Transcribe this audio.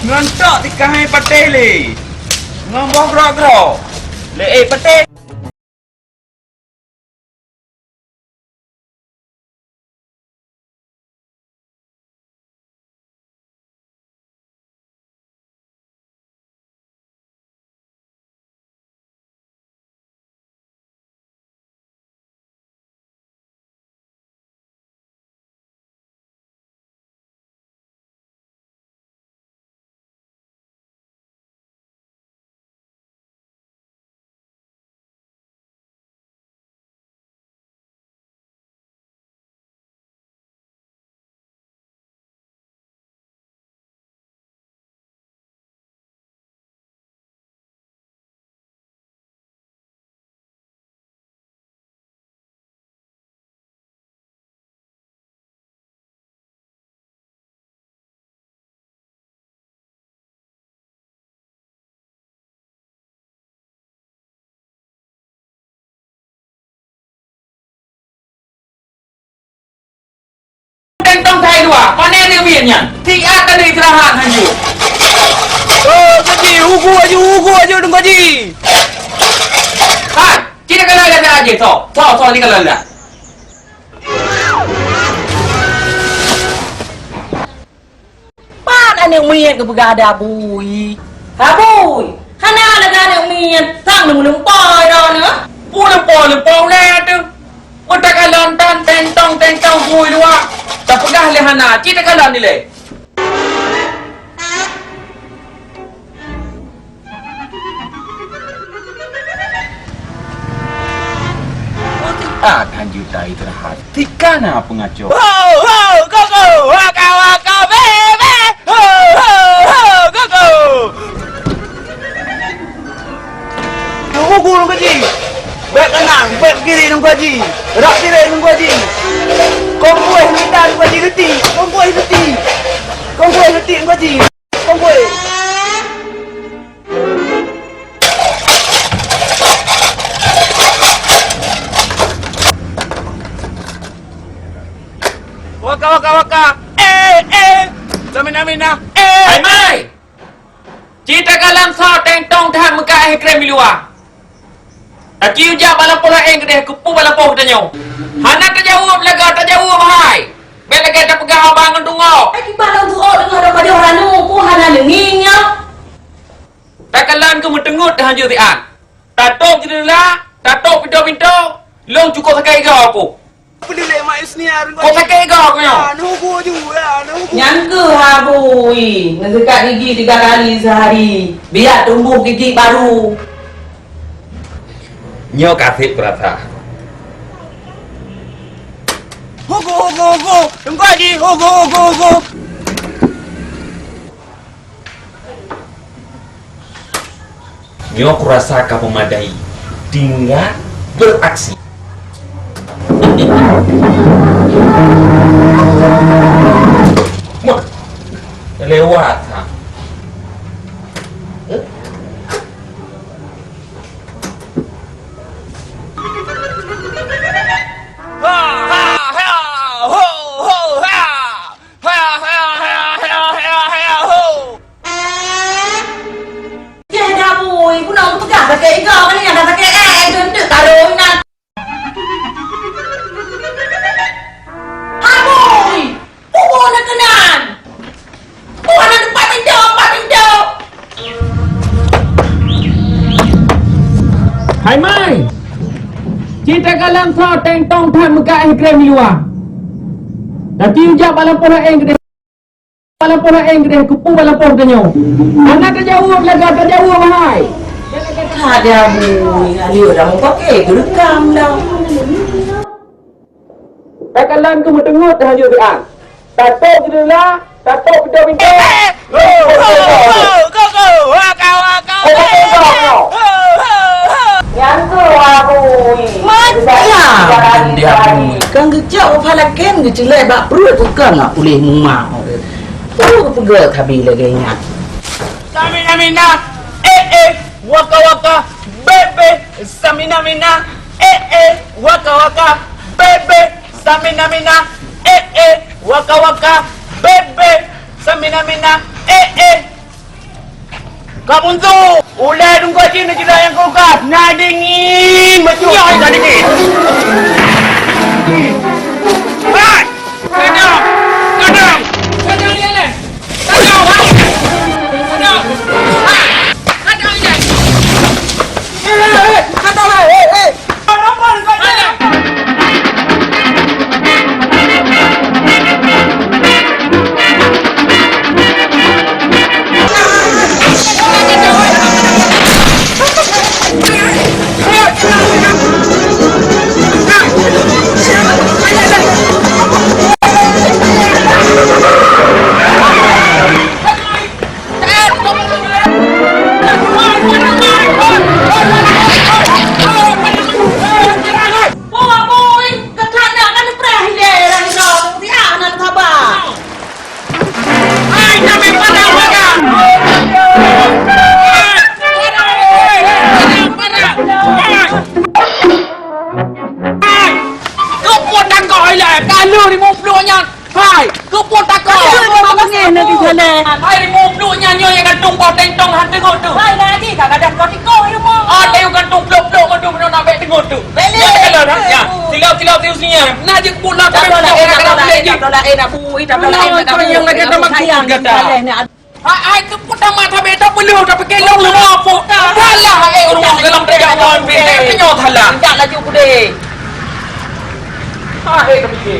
Ngantak tikai patih le. Ngambah gerak-gerak. Le patih. Tentang saya dua, mana yang biarnya? Tiap kali istirahat hanya. Oh, gaji, ugu aja dong gaji. Hai, kita kalau ada aja, so ni kalau ada. Pan anh em miền cái bữa đà bùi, hả bùi? Hắn nào là ra anh miền, thằng đừng bòi rồi nữa. Pulang le tu. Otak kalan tentang bui dua. Tak pegah le hana, kita kalan ni le. Akan juta istirahat. Tikana pengacau. Go, waka, bebe. Go. Ugu nung gaji. Bek kanan, bek kiri nung gaji. Rak kiri nung gaji. Kongkoi minta nung gaji geti. Kongkoi geti nung gaji. Kongkoi. Waka. Samina. Hai mai. Cita kalam sa tentang tahan muka krem luar. Taki uja balang pola gede kupu balang poh tanyo. Hana terjawab lega terjawab hai. Bel lega tak pegang abang ndungo. Ai balang tu dengar ada pada orang nu, ku hana nenginya. Tak kalan ke mentengut dah hanja tian. Tatok jendela, tatok pintu. Long cukup sakai gau aku. Peduli mak isniar Kau sakai gau aku nyo. Ugu juga, ugu. Yang ke ha bui, ngesekat gigi 3 kali sehari. Biar tumbuh gigi baru. Nyo kasih perasa. Ugu. Nung gaji, ugu. Nyo kurasa kau memadai. Tinggal beraksi. Lewat ha. Dia dah bui, ku nak pegang pakai kau kan yang dah pakai gendut taruh nak. Ha bui. Ku nak kenan. Ku nak tempat pintu. Hai mai. Cita kalam sa tentang tahan muka krem luar. Taki uja balang pola gede. Balang pola gede kupu balang poh tanyo. Hana terjawab lega terjawab hai. Ada bui, ali orang mau pakai gerekam dah. Tak kalan ke mentengut dah hanja tian. Tatok jendela, tatok pintu. Go, waka. Yang ke bui. Macam Dia bui. kan kejap falaken kecilai bak perut tukang nak boleh mumah. Tu pegel khabi lagi nya. Samina. Waka. Bebe. Samina. Waka. Bebe. Samina. Waka. Bebe. Samina. Kak Buntu, ulai dong kau cina cina yang kau kat. Nak dingin macam. Ya, nak dingin. Hai, kadang, kadang, Kadang dia le. Kadang. Kadang. Kadang dia. kadang lah. Apa kau cina? Boy, kekana kan prahile lang dong. Ti anan thaba. Hai, kami pada pada. Cứ buồn đang gọi là ca lừa đi một đua nha. Hai, cứ buồn ta gọi. Mama ngene di thale. Hai đi một đua nha như yang gantung bọt đen trong hati ngột tu. Hai na di kagak ada koti koi mo. Ada yang gantung blok-blok gantung nó nak bek ngột tu. Dia kalau dah ya. Tilau-tilau tiu sini ya. Nah je pula tapi Enak nak beli je. enak bui, tak Kalau kau yang lagi ada maksud kata. Hai tu pun dah mata beta belum tapi kelong lu apa. Salah rumah dalam perjalanan beta penyot halah. Tak laju kude. Hai tapi